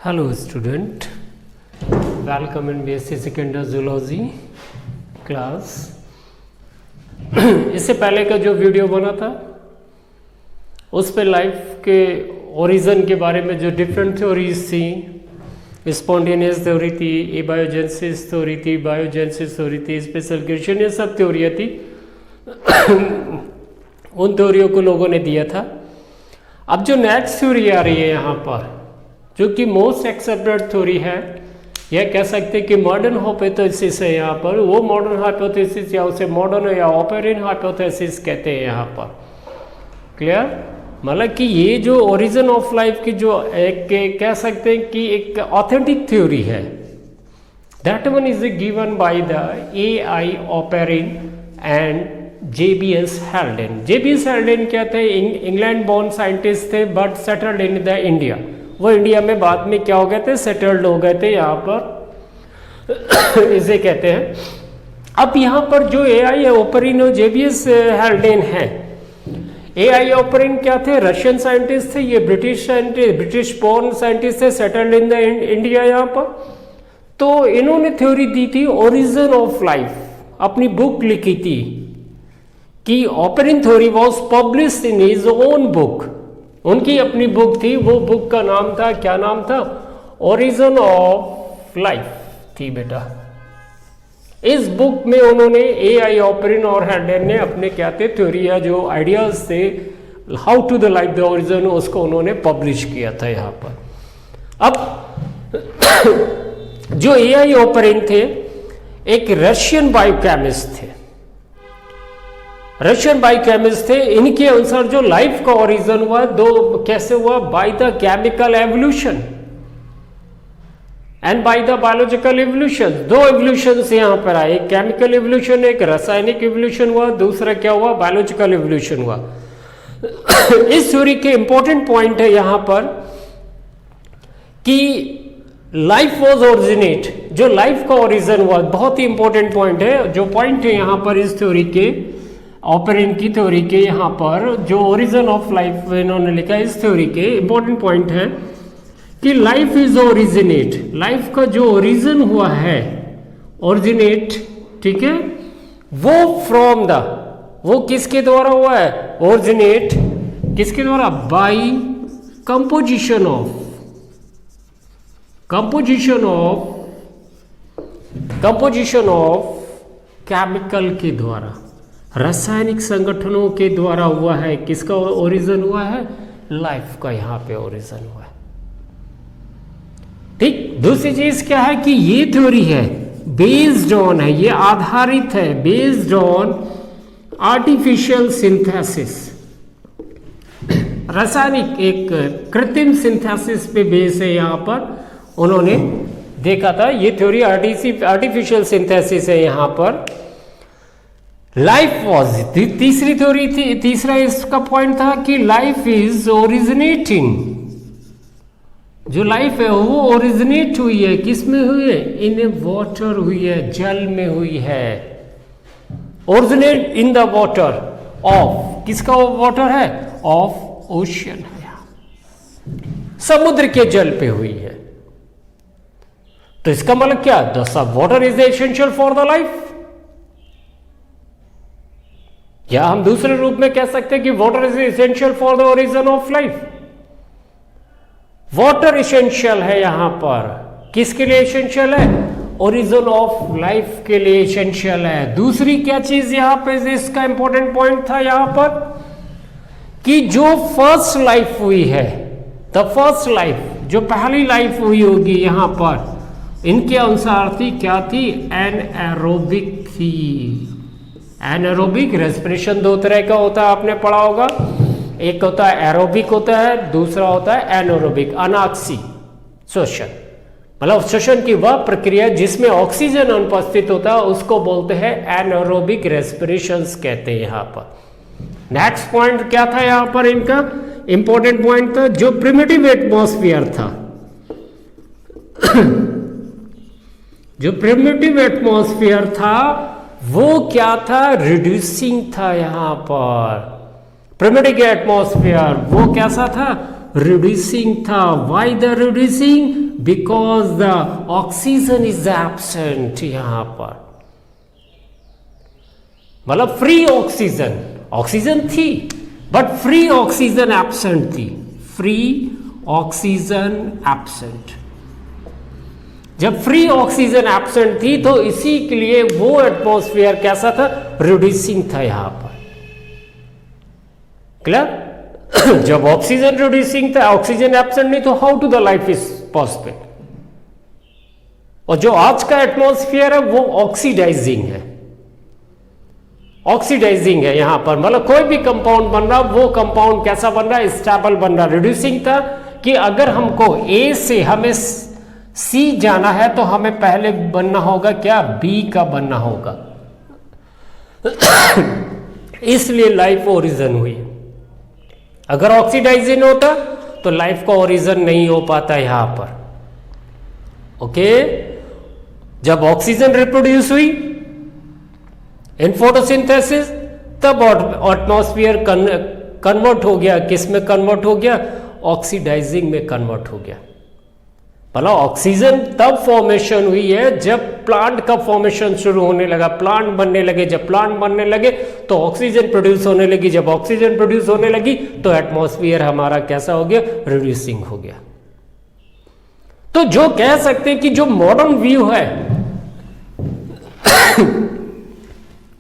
Hello student, welcome in BSc second zoology class. इससे पहले का जो वीडियो बना था उस पे लाइफ के ओरिजिन के बारे में जो डिफरेंट थ्योरीज थी, स्पॉन्टेनियस थ्योरी थी, एबायोजेनेसिस थ्योरी थी, बायोजेनेसिस थ्योरी थी, स्पेशल क्रिएशन, ये सब थ्योरियाँ थी। उन थ्योरियों को लोगों ने दिया था। अब जो नेक्स्ट थ्योरी आ रही है यहाँ पर, जो कि मोस्ट एक्सेप्टेड थ्योरी है, यह कह सकते हैं कि मॉडर्न हाइपोथेसिस है यहाँ पर। वो मॉडर्न हाइपोथेसिस या उसे मॉडर्न या ऑपेरेंट हाइपोथेसिस कहते हैं यहाँ पर। क्लियर? मतलब कि ये जो ओरिजिन ऑफ लाइफ की जो एक कह सकते हैं कि एक ऑथेंटिक थ्योरी है, that one is given by the AI Oparin and JBS Haldane. JBS Haldane क्या थे? इंग्लैंड बोर्न साइंटिस्ट थे, but settled in the India. वो इंडिया में बाद में क्या हो गए थे? सेटल्ड हो गए थे यहाँ पर। इसे कहते हैं। अब यहाँ पर जो AI ऑपेरिन और JBS हेल्डेन है, AI ऑपेरिन क्या थे? रशियन साइंटिस्ट थे। ये British scientist, British born scientist थे, सेटल्ड इन द इंडिया यहाँ पर। तो इन्होंने थ्योरी दी थी ओरिजिन ऑफ लाइफ, अपनी बुक लिखी थी कि Oparin theory was published in his own book. उनकी अपनी बुक थी, वो बुक का नाम था, क्या नाम था? ओरिजिन ऑफ लाइफ थी बेटा। इस बुक में उन्होंने AI ऑपेरिन और हेल्डेन ने अपने क्या थे थ्योरी या जो आइडियाज थे how to the life the origin, उसको उन्होंने पब्लिश किया था यहाँ पर। अब जो AI ऑपेरिन थे एक रशियन बायोकेमिस्ट थे, रशियन बायोकेमिस्ट थे। इनके अनुसार जो लाइफ का ओरिजिन हुआ, दो कैसे हुआ? By the chemical evolution and by the biological evolution. दो एवोल्यूशन यहाँ पर आए, एक केमिकल एवोल्यूशन, एक रासायनिक एवोल्यूशन हुआ, दूसरा क्या हुआ? बायोलॉजिकल एवोल्यूशन हुआ। इस थ्योरी के इंपॉर्टेंट पॉइंट है यहाँ पर कि लाइफ वॉज ओरिजिनेट, जो लाइफ का ओरिजिन हुआ, बहुत ही इंपॉर्टेंट पॉइंट है। जो पॉइंट है यहाँ पर इस थ्योरी के, ऑपेरिन की थ्योरी के, यहाँ पर जो ओरिजिन ऑफ लाइफ इन्होंने लिखा है इस थ्योरी के इंपॉर्टेंट पॉइंट है कि लाइफ इज ओरिजिनेट। लाइफ का जो ओरिजिन हुआ है, ओरिजिनेट, ठीक है, वो फ्रॉम द, वो किसके द्वारा हुआ है? ओरिजिनेट किसके द्वारा? By composition of, composition of chemical के द्वारा, रासायनिक संगठनों के द्वारा हुआ है। किसका ओरिजिन हुआ है? लाइफ का यहाँ पे ओरिजिन हुआ है। ठीक। दूसरी चीज क्या है कि ये थ्योरी है बेस्ड ऑन है, ये आधारित है बेस्ड ऑन आर्टिफिशियल सिंथेसिस, रासायनिक एक कृत्रिम सिंथेसिस पे बेस है। यहाँ पर उन्होंने देखा था ये थ्योरी आर्टिफिशियल सिंथेसिस है यहाँ पर। लाइफ वॉज तीसरी थ्योरी थी, तीसरा इसका पॉइंट था कि लाइफ इज ओरिजिनेटिंग। जो लाइफ है वो ओरिजिनेट हुई है, किस में हुई है? इन ए वाटर हुई है, जल में हुई है। Originate in the water of, किसका वाटर है? ऑफ ओशियन है, समुद्र के जल पे हुई है। तो इसका मतलब क्या? The sub water is essential for the life. या हम दूसरे रूप में कह सकते हैं कि water is essential for the origin of life. Water essential है यहां पर, किसके लिए एसेंशियल है? ओरिजिन ऑफ लाइफ के लिए एसेंशियल है। दूसरी क्या चीज यहां पे इसका इंपॉर्टेंट पॉइंट था यहां पर कि जो फर्स्ट लाइफ हुई है, द फर्स्ट लाइफ, जो पहली लाइफ हुई होगी यहां पर, इनके अनुसार थी क्या थी? एनारोबिक थी। एनारोबिक रेस्पिरेशन दो तरह का होता है, आपने पढ़ा होगा। एक होता है एरोबिक होता है, दूसरा होता है एनारोबिक, अनाक्सी श्वसन। मतलब श्वसन की वह प्रक्रिया जिसमें ऑक्सीजन अनुपस्थित होता है उसको बोलते हैं एनारोबिक रेस्पिरेशंस कहते हैं यहाँ पर। नेक्स्ट पॉइंट क्या था यहाँ पर? इनका इंपॉर्टेंट पॉइंट था जो प्रिमिटिव एटमॉस्फेयर था। जो प्रिमिटिव एटमॉस्फेयर था वो क्या था? रिड्यूसिंग था यहाँ पर। प्रिमिटिव एटमॉस्फेयर वो कैसा था? रिड्यूसिंग था। Why the reducing? Because the oxygen is absent यहां पर, मतलब फ्री ऑक्सीजन, ऑक्सीजन थी बट फ्री ऑक्सीजन एब्सेंट थी, फ्री ऑक्सीजन एब्सेंट। जब फ्री ऑक्सीजन एब्सेंट थी तो इसी के लिए वो एटमॉस्फेयर कैसा था? रिड्यूसिंग था यहां पर। क्लियर? जब ऑक्सीजन रिड्यूसिंग था, ऑक्सीजन एब्सेंट नहीं, तो how to the life is possible? और जो आज का एटमॉस्फेयर है वो ऑक्सीडाइजिंग है, ऑक्सीडाइजिंग है यहां पर, मतलब कोई भी कंपाउंड बन रहा, वो कंपाउंड कैसा बन रहा है? स्टेबल बन रहा। रिड्यूसिंग था कि अगर हमको ए से हमें सी जाना है तो हमें पहले बनना होगा क्या? बी का बनना होगा। इसलिए लाइफ ओरिजिन हुई। अगर ऑक्सीडाइजिंग होता तो लाइफ का ओरिजिन नहीं हो पाता यहां पर। ओके, जब ऑक्सीजन रिप्रोड्यूस हुई इन फोटोसिंथेसिस, तब एटमॉस्फेयर कन्वर्ट हो गया, किस में कन्वर्ट हो गया? ऑक्सीडाइजिंग में कन्वर्ट हो गया। मतलब ऑक्सीजन तब फॉर्मेशन हुई है जब प्लांट का फॉर्मेशन शुरू होने लगा, प्लांट बनने लगे। जब प्लांट बनने लगे तो ऑक्सीजन प्रोड्यूस होने लगी। जब ऑक्सीजन प्रोड्यूस होने लगी तो एटमॉस्फेयर हमारा कैसा हो गया? रिड्यूसिंग हो गया। तो जो कह सकते हैं कि जो मॉडर्न व्यू है,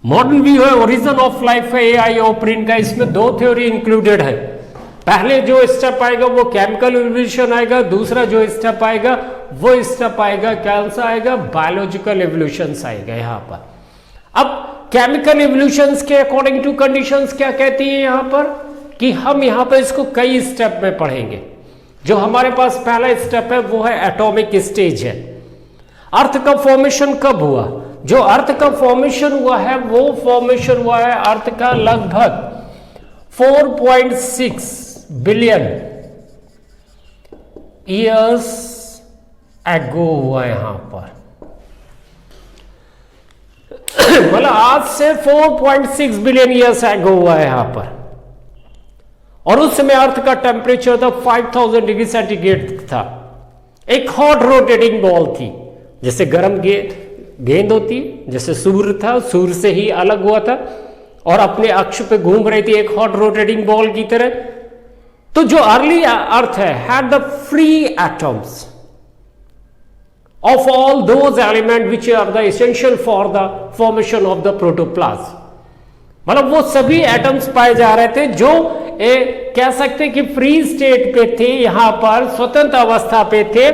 मॉडर्न व्यू है ओरिजिन ऑफ लाइफ है एआई ओप्रिन का, इसमें दो थ्योरी इंक्लूडेड है। पहले जो स्टेप आएगा वो केमिकल एवोल्यूशन आएगा, दूसरा जो स्टेप आएगा वो स्टेप आएगा कौन सा आएगा? बायोलॉजिकल एवोल्यूशन आएगा यहां पर। अब केमिकल एवोल्यूशंस के अकॉर्डिंग टू कंडीशंस क्या कहती है यहां पर? कि हम यहां पर इसको कई स्टेप में पढ़ेंगे। जो हमारे पास पहला स्टेप है वो है एटॉमिक स्टेज है। अर्थ का फॉर्मेशन कब हुआ? जो अर्थ का फॉर्मेशन हुआ है वो फॉर्मेशन हुआ है अर्थ का लगभग 4.6 बिलियन ईयर्स एगो हुआ यहां पर। मतलब आज से 4.6 बिलियन ईयर्स एगो हुआ है यहां पर। और उस समय अर्थ का टेम्परेचर था 5000 डिग्री सेंटीग्रेड था। एक हॉट रोटेटिंग बॉल थी, जैसे गर्म गेंद होती, जैसे सूर्य था, सूर्य से ही अलग हुआ था और अपने अक्ष पे घूम रही थी एक हॉट रोटेटिंग बॉल की तरह। तो जो अर्ली अर्थ है had the free atoms of all those elements which are the essential for the formation of the protoplasm। मतलब वो सभी एटम्स पाए जा रहे थे जो कह सकते कि फ्री स्टेट पे थे, यहां पर स्वतंत्र अवस्था पे थे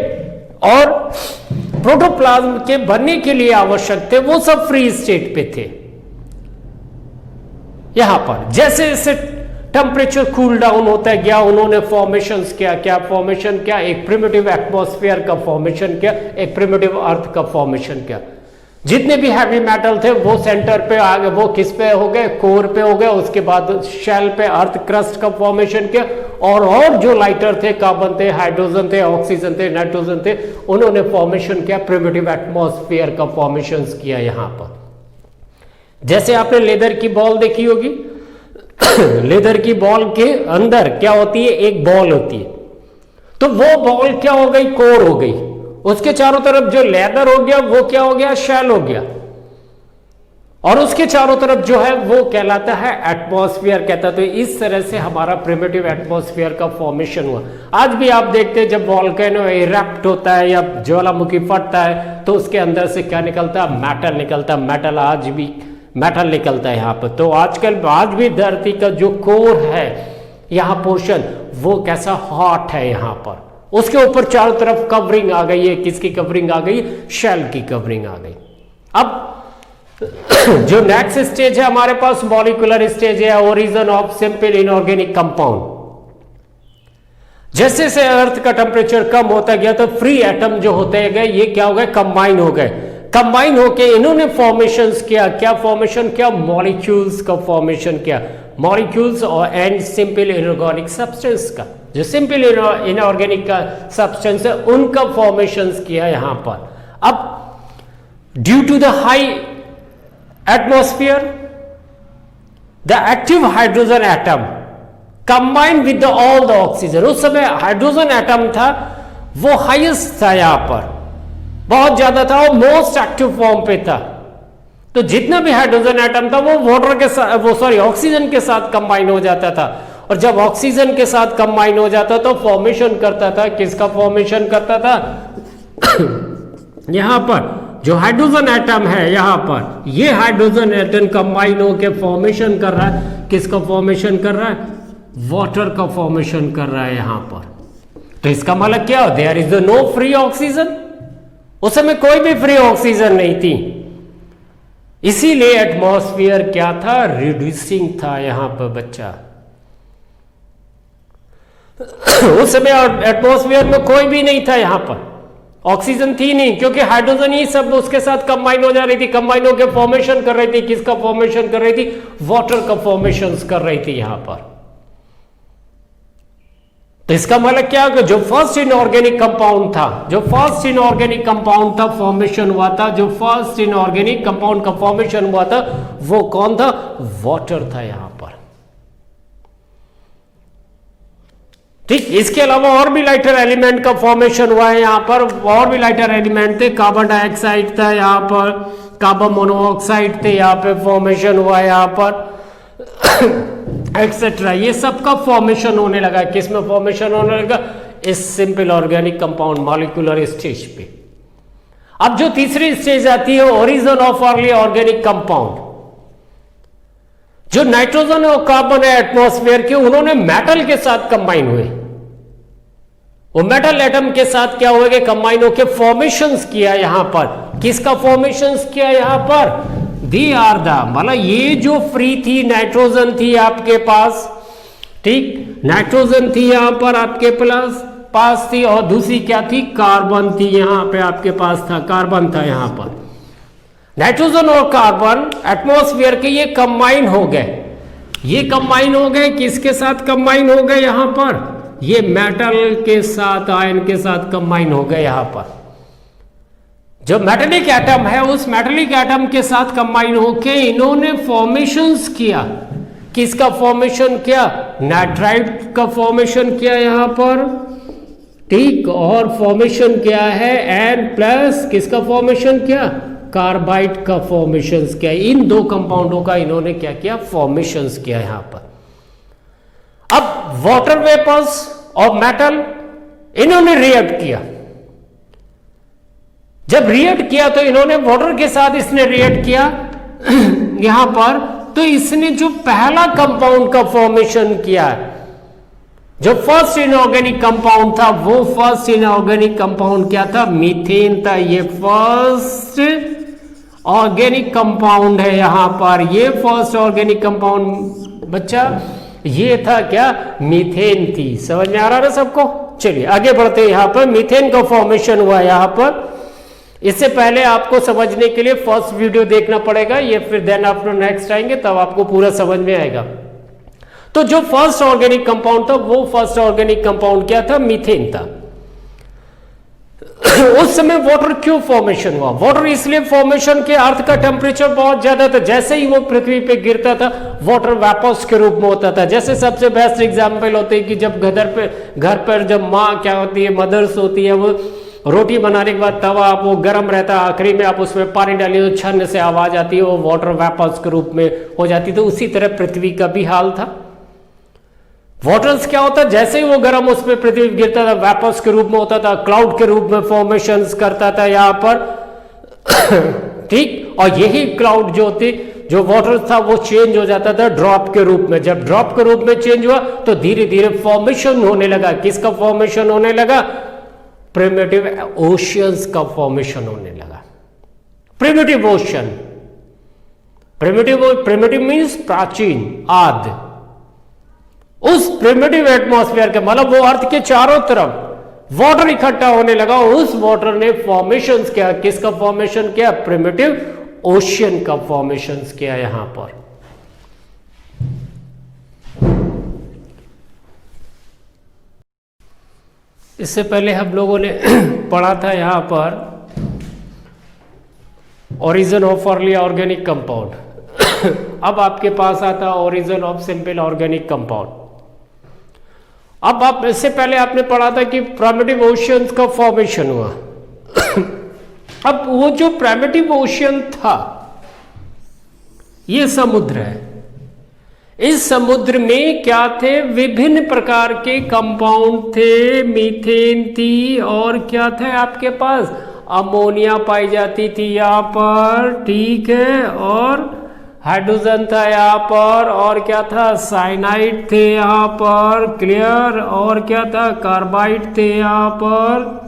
और प्रोटोप्लाज्म के बनने के लिए आवश्यक थे, वो सब फ्री स्टेट पे थे। यहां पर जैसे जैसे टेम्परेचर कूल डाउन होता गया, उन्होंने फॉर्मेशंस किया। क्या फॉर्मेशन किया? एक प्रिमिटिव एटमॉस्फेयर का फॉर्मेशन किया, एक प्रिमिटिव अर्थ का फॉर्मेशन किया। जितने भी हैवी मेटल थे वो सेंटर पे आ गए, वो किस पे हो गए? कोर पे हो गए। उसके बाद शेल पे अर्थ क्रस्ट का फॉर्मेशन किया और जो लाइटर थे, कार्बन थे, हाइड्रोजन थे, ऑक्सीजन थे, नाइट्रोजन थे, उन्होंने फॉर्मेशन किया, प्रिमिटिव एटमॉस्फेयर का फॉर्मेशन किया यहां पर। जैसे आपने लेदर की बॉल देखी होगी, लेदर की बॉल के अंदर क्या होती है? एक बॉल होती है। तो वो बॉल क्या हो गई? कोर हो गई। उसके चारों तरफ जो लेदर हो गया वो क्या हो गया? शेल हो गया। और उसके चारों तरफ जो है वो कहलाता है एटमॉस्फेयर कहता है। तो इस तरह से हमारा प्रिमिटिव एटमॉस्फेयर का फॉर्मेशन हुआ। आज भी आप देखते हैं जब वॉल्केनो इरप्ट होता है या ज्वालामुखी फटता है तो उसके अंदर से क्या निकलता है? मेटल निकलता है। मेटल आज भी मेटल निकलता है यहां पर। तो आजकल आज भी धरती का जो कोर है यहां पोर्शन वो कैसा? हॉट है यहां पर। उसके ऊपर चारों तरफ कवरिंग आ गई है। किसकी कवरिंग आ गई? शेल की कवरिंग आ गई। अब जो नेक्स्ट स्टेज है हमारे पास मॉलिक्यूलर स्टेज है, origin of simple inorganic compound. जैसे से अर्थ का टेम्परेचर कम होता गया तो फ्री एटम जो होते गए ये क्या हो गए? कंबाइन हो गए। कंबाइन होके इन्होंने फॉर्मेशंस किया। क्या फॉर्मेशन किया? मॉलिक्यूल्स का फॉर्मेशन किया। मॉलिक्यूल्स और एंड सिंपल इनऑर्गेनिक सब्सटेंस का, जो सिंपल इनऑर्गेनिक का सब्सटेंस है उनका फॉर्मेशंस किया यहां पर। अब due to the high atmosphere the active hydrogen atom combined with all the oxygen. उस समय हाइड्रोजन एटम था वो हाईएस्ट था, यहां पर बहुत ज्यादा था, वो मोस्ट एक्टिव फॉर्म पे था। तो जितना भी हाइड्रोजन एटम था वो वाटर के साथ, वो सॉरी ऑक्सीजन के साथ कंबाइन हो जाता था। और जब ऑक्सीजन के साथ कंबाइन हो जाता तो फॉर्मेशन करता था, किसका फॉर्मेशन करता था? यहां पर जो हाइड्रोजन एटम है, यहां पर ये हाइड्रोजन एटम कंबाइन होकर फॉर्मेशन कर रहा है, किसका फॉर्मेशन कर रहा है? वाटर का फॉर्मेशन कर रहा है यहां पर। तो इसका मतलब क्या? There is no free oxygen. उस समय कोई भी फ्री ऑक्सीजन नहीं थी, इसीलिए एटमॉस्फेयर क्या था? रिड्यूसिंग था यहां पर बच्चा। उस समय एटमॉस्फेयर में कोई भी नहीं था, यहां पर ऑक्सीजन थी नहीं, क्योंकि हाइड्रोजन ही सब उसके साथ कंबाइन हो जा रही थी, कंबाइन होकर फॉर्मेशन कर रही थी। किसका फॉर्मेशन कर रही थी? वाटर का फॉर्मेशन कर रही थी यहां पर। तो इसका मतलब क्या? जो फर्स्ट इनऑर्गेनिक कंपाउंड था, जो फर्स्ट इनऑर्गेनिक कंपाउंड था फॉर्मेशन हुआ था, जो फर्स्ट इनऑर्गेनिक कंपाउंड का फॉर्मेशन हुआ था वो कौन था? वाटर था यहां पर। ठीक, इसके अलावा और भी लाइटर एलिमेंट का फॉर्मेशन हुआ है यहां पर। और भी लाइटर एलिमेंट थे, कार्बन डाइऑक्साइड था यहां पर, कार्बन मोनोऑक्साइड थे यहां पे, फॉर्मेशन हुआ है यहां पर एक्सेट्रा। ये सबका फॉर्मेशन होने लगा। किस में फॉर्मेशन होने लगा? इस simple organic compound molecular stage पे। अब जो तीसरी स्टेज आती है, origin of early organic compound. जो नाइट्रोजन और कार्बन है एटमॉस्फेयर के, उन्होंने मेटल के साथ कंबाइन हुए। वो मेटल एटम के साथ क्या हुए? कंबाइन होकर फॉर्मेशंस किया यहां पर। किसका फॉर्मेशंस किया यहां पर? दी आर द, मतलब ये जो फ्री थी, नाइट्रोजन थी आपके पास, ठीक, नाइट्रोजन थी यहां पर आपके पास थी, और दूसरी क्या थी? कार्बन थी यहां पे आपके पास था, कार्बन था यहां पर। नाइट्रोजन और कार्बन एटमॉस्फेयर के ये कंबाइन हो गए। ये कंबाइन हो गए, किसके साथ कंबाइन हो गए यहां पर? ये मेटल के साथ, आयन के साथ कंबाइन हो गए यहां पर। जो मेटेलिक एटम है, उस मेटेलिक एटम के साथ कंबाइन होके इन्होंने फॉर्मेशंस किया। किसका फॉर्मेशन किया? नाइट्राइट का फॉर्मेशन किया यहां पर, ठीक, और फॉर्मेशन क्या है? N प्लस किसका फॉर्मेशन किया? कार्बाइड का फॉर्मेशन किया। इन दो कंपाउंडों का इन्होंने क्या किया? फॉर्मेशन किया यहां पर। अब वाटर वेपर्स और मेटल इन्होंने रिएक्ट किया। जब रिएक्ट किया तो इन्होंने वाटर के साथ इसने रिएक्ट किया यहां पर, तो इसने जो पहला कंपाउंड का फॉर्मेशन किया, जो फर्स्ट इनऑर्गेनिक कंपाउंड था, वो फर्स्ट इनऑर्गेनिक कंपाउंड क्या था? मीथेन था। ये फर्स्ट ऑर्गेनिक कंपाउंड है यहां पर। ये फर्स्ट ऑर्गेनिक कंपाउंड बच्चा ये था क्या? मीथेन थी। समझ में आ रहा है सबको? चलिए आगे बढ़ते हैं। यहां पर मीथेन का फॉर्मेशन हुआ यहां पर। इससे पहले आपको समझने के लिए फर्स्ट वीडियो देखना पड़ेगा, ये फिर देन आफ्टर नेक्स्ट आएंगे तब आपको पूरा समझ में आएगा। तो जो फर्स्ट ऑर्गेनिक कंपाउंड था, वो फर्स्ट ऑर्गेनिक कंपाउंड क्या था? मीथेन था। उस समय वाटर क्यों फॉर्मेशन हुआ? वाटर इसलिए फॉर्मेशन के अर्थ का टेम्परेचर बहुत ज्यादा था। जैसे ही वो पृथ्वी पे गिरता था, वाटर वेपर्स के रूप में होता था। जैसे सबसे बेस्ट एग्जांपल होते हैं कि जब घर पर जब माँ क्या होती है, मदर्स होती है, वो रोटी बनाने के बाद तवा वो गर्म रहता है, आखिरी में आप उसमें पानी डालिए तो छन से आवाज आती है, वो वाटर वेपर्स के रूप में हो जाती। तो उसी तरह पृथ्वी का भी हाल था। वाटर्स क्या होता है? जैसे ही वो गर्म उस पर पृथ्वी गिरता था, वेपर्स के रूप में होता था, क्लाउड के रूप में फॉर्मेशंस करता था यहां पर ठीक। और यही क्लाउड जो वाटर था वो चेंज हो जाता था ड्रॉप के रूप में। जब ड्रॉप के रूप में चेंज हुआ तो धीरे धीरे फॉर्मेशन होने लगा। किसका फॉर्मेशन होने लगा? प्रिमिटिव ओशियंस का फॉर्मेशन होने लगा। प्रिमिटिव ओशन, प्रिमिटिव मीन्स प्राचीन, आदि। उस प्रिमिटिव एटमॉस्फेयर के मतलब वो अर्थ के चारों तरफ वाटर इकट्ठा होने लगा। उस वाटर ने फॉर्मेशन किया। किसका फॉर्मेशन किया? प्रिमिटिव ओशियन का फॉर्मेशन किया यहां पर। इससे पहले हम लोगों ने पढ़ा था यहां पर origin of early organic compound. अब आपके पास आता origin of simple organic compound. अब आप इससे पहले आपने पढ़ा था कि प्राइमेटिव ओशियंस का फॉर्मेशन हुआ। अब वो जो प्राइमेटिव ओशियन था, ये समुद्र है। इस समुद्र में क्या थे? विभिन्न प्रकार के कंपाउंड थे, मीथेन थी, और क्या थे आपके पास? अमोनिया पाई जाती थी यहाँ पर, ठीक है, और हाइड्रोजन था यहाँ पर, और क्या था? साइनाइड थे यहाँ पर, क्लियर, और क्या था? कार्बाइड थे यहाँ पर।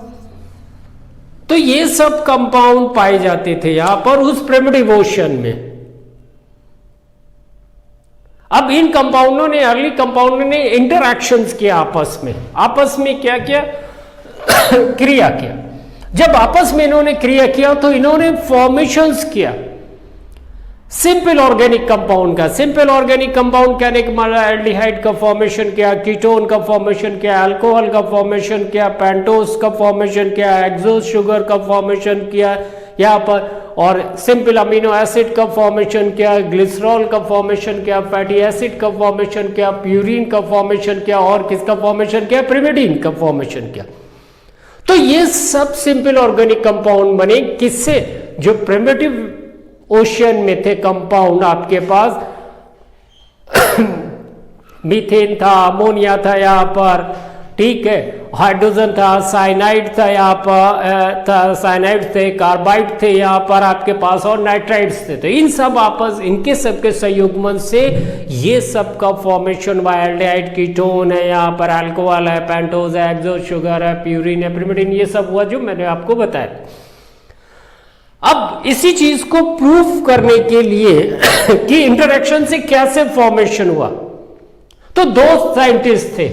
तो ये सब कंपाउंड पाए जाते थे यहाँ पर उस प्रिमिटिव ओशन में। अब इन कंपाउंडों ने, अर्ली कंपाउंडों ने इंटरैक्शंस किया आपस में क्या किया? क्रिया किया। जब आपस में इन्होंने क्रिया किया तो इन्होंने फॉर्मेशंस किया सिंपल ऑर्गेनिक कंपाउंड का। सिंपल ऑर्गेनिक कंपाउंड कहने के मतलब एल्डिहाइड का फॉर्मेशन किया, कीटोन का फॉर्मेशन किया, अल्कोहल का फॉर्मेशन किया, पेंटोस का फॉर्मेशन किया, एक्सोस शुगर का फॉर्मेशन किया यहाँ पर, और सिंपल अमीनो एसिड का फॉर्मेशन किया, ग्लिसरॉल का फॉर्मेशन किया, फैटी एसिड का फॉर्मेशन किया, प्यूरिन का फॉर्मेशन किया, और किसका फॉर्मेशन किया? पिरिमिडीन का फॉर्मेशन किया। तो ये सब सिंपल ऑर्गेनिक कंपाउंड बने किससे? जो प्रिमिटिव ओशियन में थे कंपाउंड आपके पास। मीथेन था, अमोनिया था यहाँ पर, ठीक है, हाइड्रोजन था, साइनाइड था यहाँ पर, साइनाइड थे, कार्बाइड थे यहाँ पर आपके पास, और नाइट्राइड्स थे। तो इन सब इनके सबके संयुग्मन से ये सब का फॉर्मेशन हुआ। एल्डिहाइड कीटोन है यहाँ पर, अल्कोहल है, पेंटोज है, एक्सोस शुगर है, प्यूरिन है, पिरिमिडिन, ये सब हुआ जो मैंने आपको बताया। अब इसी चीज को प्रूफ करने के लिए कि इंटरेक्शन से कैसे फॉर्मेशन हुआ, तो दो साइंटिस्ट थे।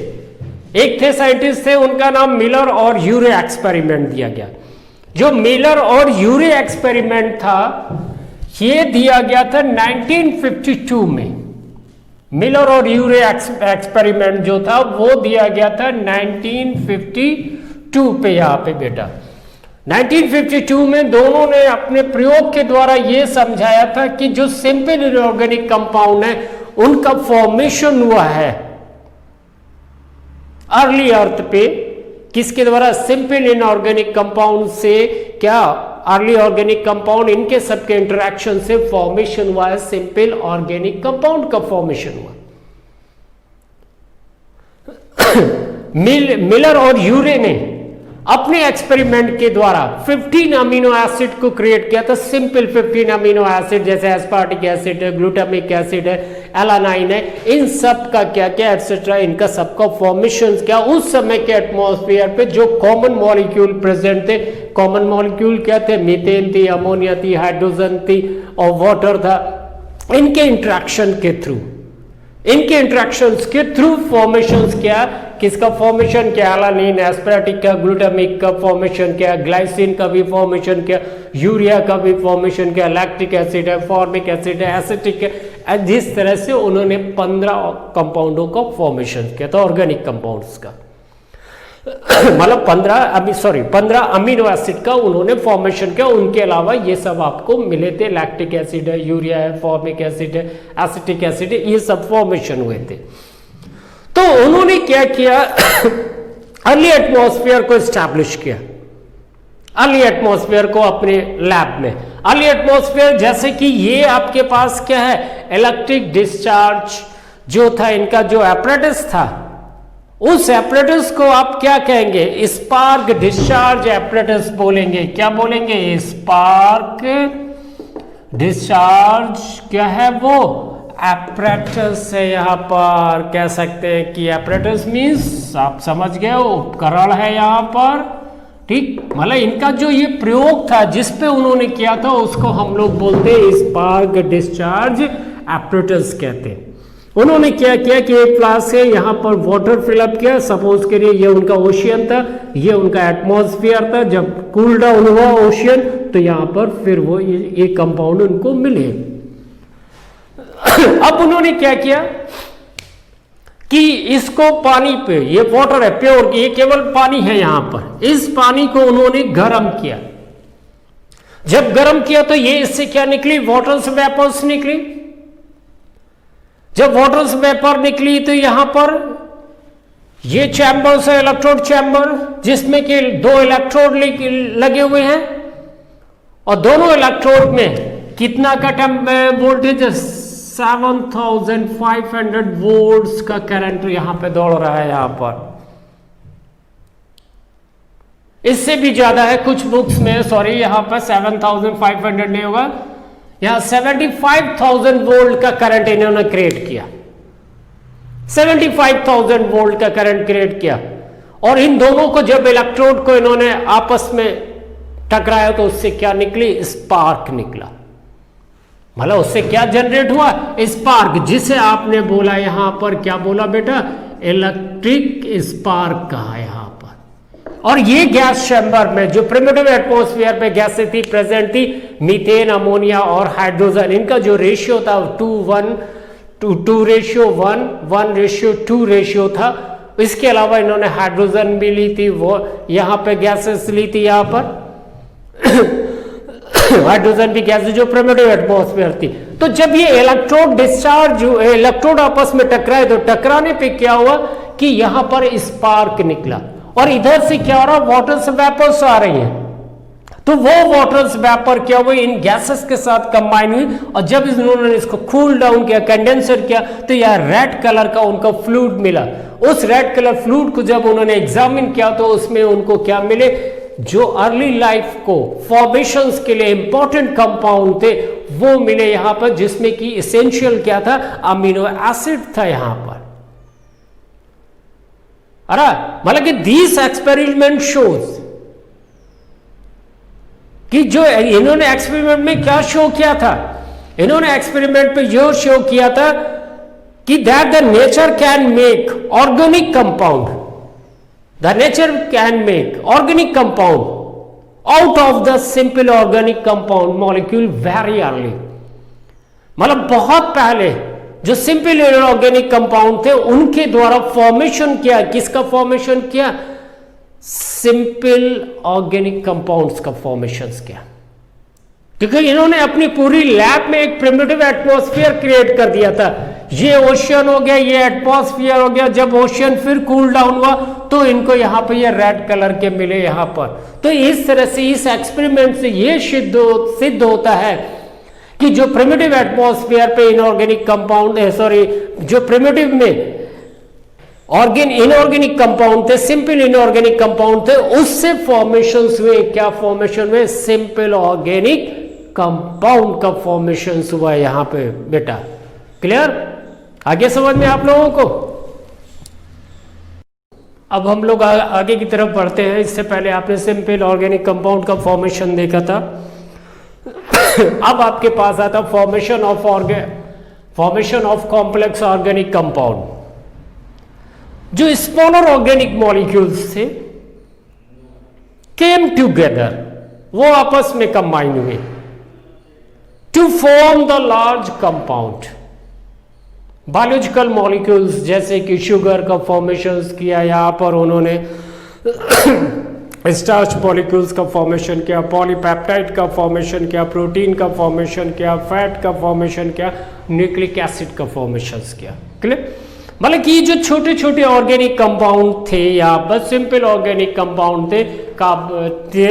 एक थे साइंटिस्ट थे, उनका नाम मिलर और यूरे एक्सपेरिमेंट दिया गया। जो मिलर और यूरे एक्सपेरिमेंट था, ये दिया गया था 1952 में। मिलर और यूरे एक्सपेरिमेंट जो था वो दिया गया था 1952 पे यहाँ पे बेटा। 1952 में दोनों ने अपने प्रयोग के द्वारा ये समझाया था कि जो सिंपल इनऑर्गेनिक कंपाउंड है उनका फॉर्मेशन हुआ है अर्ली अर्थ पे। किसके द्वारा? सिंपल इनऑर्गेनिक कंपाउंड से क्या अर्ली ऑर्गेनिक कंपाउंड, इनके सबके इंटरेक्शन से फॉर्मेशन हुआ है, सिंपल ऑर्गेनिक कंपाउंड का फॉर्मेशन हुआ। मिलर और यूरे ने अपने एक्सपेरिमेंट के द्वारा 15 अमीनो एसिड को क्रिएट किया था। सिंपल 15 अमीनो एसिड, जैसे एस्पार्टिक एसिड है, ग्लूटामिक एसिड है, एलानाइन है, इन सब का क्या क्या एक्सेट्रा, इनका सबका फॉर्मेशन क्या उस समय के एटमॉस्फेयर पे जो कॉमन मॉलिक्यूल प्रेजेंट थे। कॉमन मॉलिक्यूल क्या थे? मीथेन थी, अमोनिया थी, हाइड्रोजन थी और वाटर था। इनके इंट्रैक्शन के थ्रू फॉर्मेशंस क्या, किसका फॉर्मेशन क्या? एलानिन, एस्पार्टिक का, ग्लूटामिक का फॉर्मेशन क्या, ग्लाइसिन का भी फॉर्मेशन क्या, यूरिया का भी फॉर्मेशन क्या, लैक्टिक एसिड है, फॉर्मिक एसिड है, एसिटिक है। जिस तरह से उन्होंने 15 कंपाउंडों का फॉर्मेशन किया था, ऑर्गेनिक कंपाउंड्स का मतलब 15 अमीनो एसिड का उन्होंने फॉर्मेशन किया। उनके अलावा ये सब आपको मिले थे, लैक्टिक एसिड है, यूरिया है, फॉर्मिक एसिड है, एसिटिक एसिड है, ये सब फॉर्मेशन हुए थे। तो उन्होंने क्या किया? अर्ली एटमॉस्फेयर को एस्टैब्लिश किया, अर्ली एटमॉस्फेयर को अपने लैब में। अर्ली एटमॉस्फेयर जैसे कि ये आपके पास क्या है? इलेक्ट्रिक डिस्चार्ज जो था, इनका जो एपरेटस था, उस एपरेटस को आप क्या कहेंगे? स्पार्क डिस्चार्ज एपरेटस बोलेंगे। क्या बोलेंगे? स्पार्क डिस्चार्ज क्या है वो? एपरेटस है। यहाँ पर कह सकते हैं कि एपरेटस मीन्स आप समझ गए, उपकरण है यहाँ पर, ठीक। मतलब इनका जो ये प्रयोग था जिस पे उन्होंने किया था उसको हम लोग बोलते हैं स्पार्क डिस्चार्ज एपरेटस कहते हैं। उन्होंने क्या किया कि एक फ्लास्क से यहाँ पर वाटर फिलअप किया। सपोज करिए ये उनका ओशियन था, ये उनका एटमॉस्फेयर था। जब कूल डाउन हुआ ओशियन तो यहाँ पर फिर वो ये कंपाउंड उनको मिले। अब उन्होंने क्या किया कि इसको पानी पे, ये वाटर है प्योर, ये केवल पानी है यहाँ पर, इस पानी को उन्होंने गर्म किया। जब गर्म किया तो ये इससे क्या निकली? वाटर से वेपर्स निकली। जब वाटर से वेपर निकली तो यहां पर ये चैम्बर्स है इलेक्ट्रोड चैम्बर, जिसमें कि दो इलेक्ट्रोड लगे हुए हैं और दोनों इलेक्ट्रोड में कितना का वोल्टेज, 7500 वोल्ट्स का करंट यहां पे दौड़ रहा है। यहां पर इससे भी ज्यादा है कुछ बुक्स में, सॉरी यहां पर 7500 नहीं होगा, यहां 75,000 वोल्ट का करंट इन्होंने क्रिएट किया, 75,000 वोल्ट का करंट क्रिएट किया। और इन दोनों को जब इलेक्ट्रोड को इन्होंने आपस में टकराया तो उससे क्या निकली, स्पार्क निकला। मतलब उससे क्या जनरेट हुआ, स्पार्क, जिसे आपने बोला यहां पर क्या बोला बेटा, इलेक्ट्रिक स्पार्क कहा यहां पर। और ये गैस चैम्बर में जो प्रिमिटिव एटमॉस्फेयर पे गैसें थी प्रेजेंट थी, मीथेन, अमोनिया और हाइड्रोजन, इनका जो रेशियो था 2:1 1:2 रेशियो था। इसके अलावा इन्होंने हाइड्रोजन भी ली थी, वो यहां पे गैसेस ली थी यहां पर हाइड्रोजन भी गैस जो प्रिमिटिव एटमॉस्फेयर थी। तो जब ये इलेक्ट्रोड डिस्चार्ज, इलेक्ट्रोड आपस में टकराए तो टकराने पे क्या हुआ कि यहां पर स्पार्क निकला और इधर से क्या हो रहा, वाटर वेपर्स आ रही हैं। तो वो वाटर्स वेपर क्या हुए, इन गैसेस के साथ कंबाइन हुई और जब इन्होंने इसको कूल डाउन किया, कंडेंसर किया, तो यह रेड कलर का उनको फ्लूइड मिला। उस रेड कलर फ्लूइड को जब उन्होंने एग्जामिन किया तो उसमें उनको क्या मिले, जो अर्ली लाइफ को फॉर्मेशंस के लिए इंपॉर्टेंट कंपाउंड थे वो मिले यहां पर, जिसमें कि एसेंशियल क्या था, अमीनो एसिड था यहां पर। अरे मतलब कि दिस एक्सपेरिमेंट शोज कि जो इन्होंने एक्सपेरिमेंट में क्या शो किया था, इन्होंने एक्सपेरिमेंट पे यह शो किया था कि that the nature can make organic compound, the nature can make organic compound out of the simple organic compound molecule very early। मतलब बहुत पहले जो सिंपल इनऑर्गेनिक कंपाउंड थे उनके द्वारा फॉर्मेशन किया, किसका फॉर्मेशन किया, सिंपल ऑर्गेनिक कंपाउंड्स का फॉर्मेशन किया। क्योंकि इन्होंने अपनी पूरी लैब में एक प्रिमिटिव एटमॉस्फेयर क्रिएट कर दिया था। ये ओशियन हो गया, ये एटमॉस्फेयर हो गया, जब ओशियन फिर कूल डाउन हुआ तो इनको यहां पर ये रेड कलर के मिले यहां पर। तो इस तरह से इस एक्सपेरिमेंट से ये सिद्ध होता है कि जो प्रिमिटिव एटमॉस्फेयर पे इनऑर्गेनिक कंपाउंड, सॉरी जो प्रिमिटिव में इनऑर्गेनिक कंपाउंड थे, सिंपल इनऑर्गेनिक कंपाउंड थे, उससे फॉर्मेशंस हुए, क्या फॉर्मेशन हुए, सिंपल ऑर्गेनिक कंपाउंड का फॉर्मेशन हुआ यहां पे बेटा। क्लियर, आगे समझ में आप लोगों को। अब हम लोग आगे की तरफ बढ़ते हैं। इससे पहले आपने सिंपल ऑर्गेनिक कंपाउंड का फॉर्मेशन देखा था। अब आपके पास आता formation of complex organic compound. जो स्मॉलर ऑर्गेनिक मॉलिक्यूल्स थे केम टुगेदर, वो आपस में कंबाइन हुए to form the large compound. Biological molecules जैसे कि शुगर का फॉर्मेशन किया, यहां पर उन्होंने स्टार्च मॉलिक्यूल्स का फॉर्मेशन किया, पॉलीपेप्टाइड का फॉर्मेशन किया, प्रोटीन का फॉर्मेशन किया, फैट का फॉर्मेशन किया, न्यूक्लिक एसिड का फॉर्मेशन किया। क्लियर, मतलब कि जो छोटे छोटे ऑर्गेनिक कंपाउंड थे या बस सिंपल ऑर्गेनिक कंपाउंड थे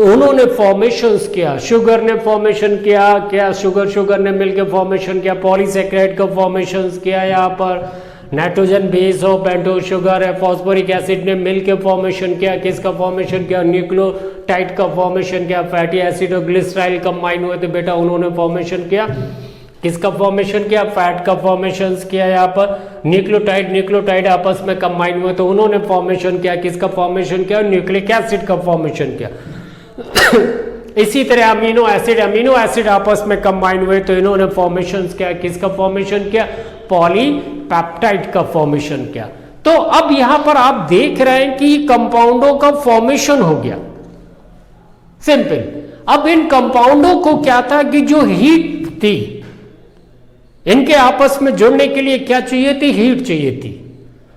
उन्होंने फॉर्मेशंस किया। शुगर ने फॉर्मेशन किया शुगर ने मिलकर फॉर्मेशन किया, पॉलीसेकेराइड का फॉर्मेशंस किया, यहाँ पर नाइट्रोजन बेस हो, पेंटोज शुगर है, फॉस्फोरिक एसिड ने मिलकर फॉर्मेशन किया, किसका फॉर्मेशन किया, न्यूक्लियोटाइड का फॉर्मेशन किया, फैटी एसिड और ग्लिसराइल कंबाइन हुए थे बेटा, उन्होंने फॉर्मेशन किया, किसका फॉर्मेशन किया, फैट का फॉर्मेशन किया, यहाँ पर न्यूक्लियोटाइड आपस में कंबाइन हुए तो उन्होंने फॉर्मेशन किया, किसका फॉर्मेशन किया, न्यूक्लिक एसिड का फॉर्मेशन किया। इसी तरह अमीनो एसिड आपस में कंबाइन हुए तो इन्होंने फॉर्मेशन किया, किसका फॉर्मेशन किया, पॉलीपेप्टाइड का फॉर्मेशन किया। तो अब यहां पर आप देख रहे हैं कि कंपाउंडों का फॉर्मेशन हो गया सिंपल। अब इन कंपाउंडों को क्या था कि जो हीट थी, इनके आपस में जुड़ने के लिए क्या चाहिए थी, हीट चाहिए थी।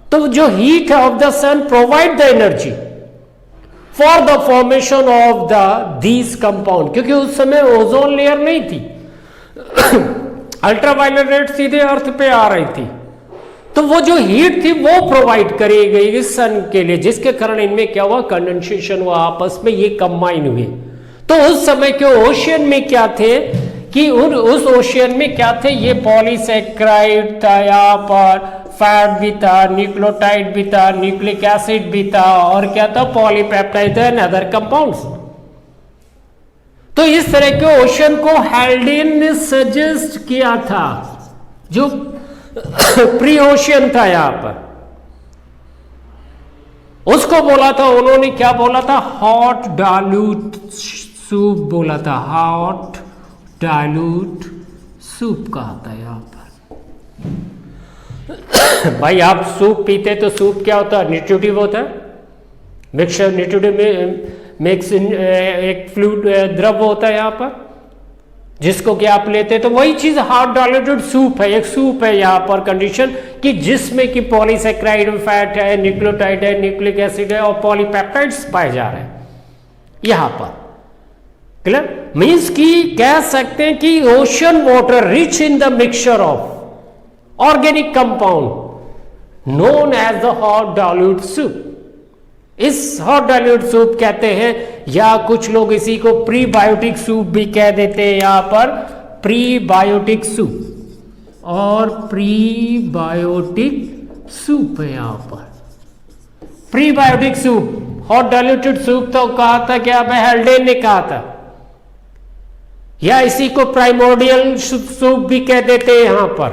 तो जो heat of the sun provide the energy for the formation of these compound, क्योंकि उस समय ओजोन लेयर नहीं थी, अल्ट्रावायलेट रेड सीधे अर्थ पे आ रही थी, तो वो जो हीट थी वो प्रोवाइड करी गई सन के लिए, जिसके कारण इनमें क्या हुआ, कंडेंसेशन हुआ, आपस में ये कंबाइन हुए। तो उस समय के ओशियन में क्या थे कि उस ओशियन में क्या थे, ये पॉलीसेक्राइड था, यहाँ पर फैट भी था, न्यूक्लियोटाइड भी था, न्यूक्लिक एसिड भी था, और क्या था, पॉलीपेप्टाइड एंड अदर कंपाउंड्स। तो इस तरह के ओशन को हेल्डेन ने सजेस्ट किया था, जो प्री ओशियन था यहां पर, उसको बोला था उन्होंने, क्या बोला था, हॉट डाइल्यूट सूप बोला था, हॉट डाइल्यूट सूप कहा था यहां पर। भाई आप सूप पीते तो सूप क्या होता है, न्यूट्रिटिव होता है, मिक्सचर न्यूट्रिटिव में मिक्स एक फ्लूइड द्रव होता है यहाँ पर, जिसको कि आप लेते हैं, तो वही चीज हॉट डाइल्यूटेड सूप है, एक सूप है यहाँ पर कंडीशन कि जिसमें कि पॉलीसेक्राइड फैट है, न्यूक्लियोटाइड है, न्यूक्लिक एसिड है और पॉलीपेप्टाइड्स पाए जा रहे हैं यहां पर। क्लियर, मीन्स कि कह सकते हैं कि ocean water rich in the mixture of organic compound known as the hot dilute soup. इस हॉट डाइल्यूट सूप कहते हैं, या कुछ लोग इसी को प्रीबायोटिक सूप भी कह देते हैं यहां पर, प्रीबायोटिक सूप और प्रीबायोटिक सूप है यहां पर। Prebiotic soup, hot diluted soup तो कहा था क्या, हेल्डेन ने कहा था, या इसी को प्राइमोर्डियल सूप भी कह देते हैं यहां पर।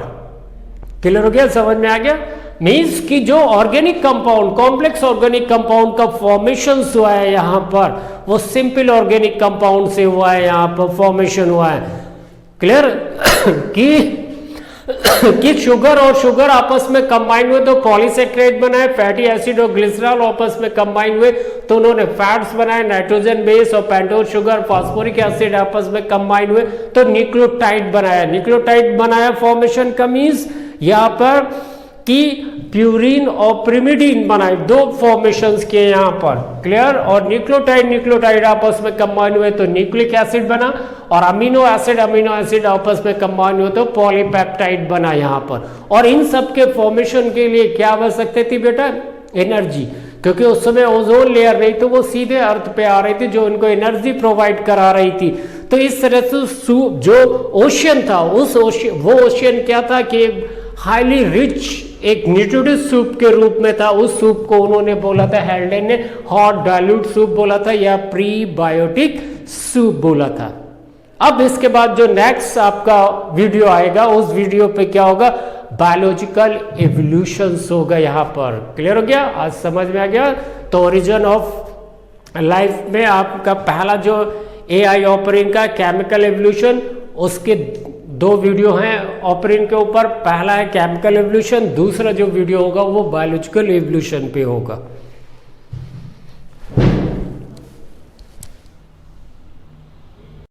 क्लियर हो गया, समझ में आ गया। मीन्स कि जो organic compound, complex organic compound का फॉर्मेशन हुआ है यहां पर, वो सिंपल ऑर्गेनिक कंपाउंड से हुआ है, यहां पर फॉर्मेशन हुआ है। क्लियर कि शुगर और शुगर आपस में कंबाइन हुए तो पॉलीसेक्राइड बनाए, फैटी एसिड और ग्लिसरॉल आपस में कंबाइन हुए तो उन्होंने फैट्स बनाए, नाइट्रोजन बेस और पेंटोज शुगर, फास्फोरिक एसिड आपस में कंबाइन हुए तो न्यूक्लियोटाइड बनाया। न्यूक्लियोटाइड बनाया फॉर्मेशन का मीन्स यहां पर कि प्यूरिन और प्रिमिडीन बनाए, दो फॉर्मेशंस किए यहां पर। क्लियर, और न्यूक्लियोटाइड आपस में कंबाइन हुए तो न्यूक्लिक एसिड बना, और अमीनो एसिड आपस में कंबाइन हुए तो पॉलीपेप्टाइड बना यहां पर। और इन सब के फॉर्मेशन के लिए क्या आवश्यकता थी बेटा, एनर्जी, क्योंकि उस समय ओजोन लेयर नहीं तो वो सीधे अर्थ पे आ रही थी जो उनको एनर्जी प्रोवाइड करा रही थी। तो इस तरह से जो ओशियन था, वो ओशियन क्या था कि हाईली रिच एक न्यूट्रिटिव सूप के रूप में था। उस सूप को उन्होंने बोला था, हेल्डेन ने हॉट डाइल्यूट सूप बोला था या प्रीबायोटिक सूप बोला था। अब इसके बाद जो नेक्स्ट आपका वीडियो आएगा, उस वीडियो पे क्या होगा, बायोलॉजिकल एवोल्यूशन होगा यहां पर। क्लियर हो गया, आज समझ में आ गया। तो ओरिजिन ऑफ लाइफ में आपका पहला जो एआई ऑपरिन का केमिकल एवोल्यूशन, उसके दो वीडियो हैं ऑपरिन के ऊपर। पहला है केमिकल एवोल्यूशन, दूसरा जो वीडियो होगा वो बायोलॉजिकल एवोल्यूशन पे होगा।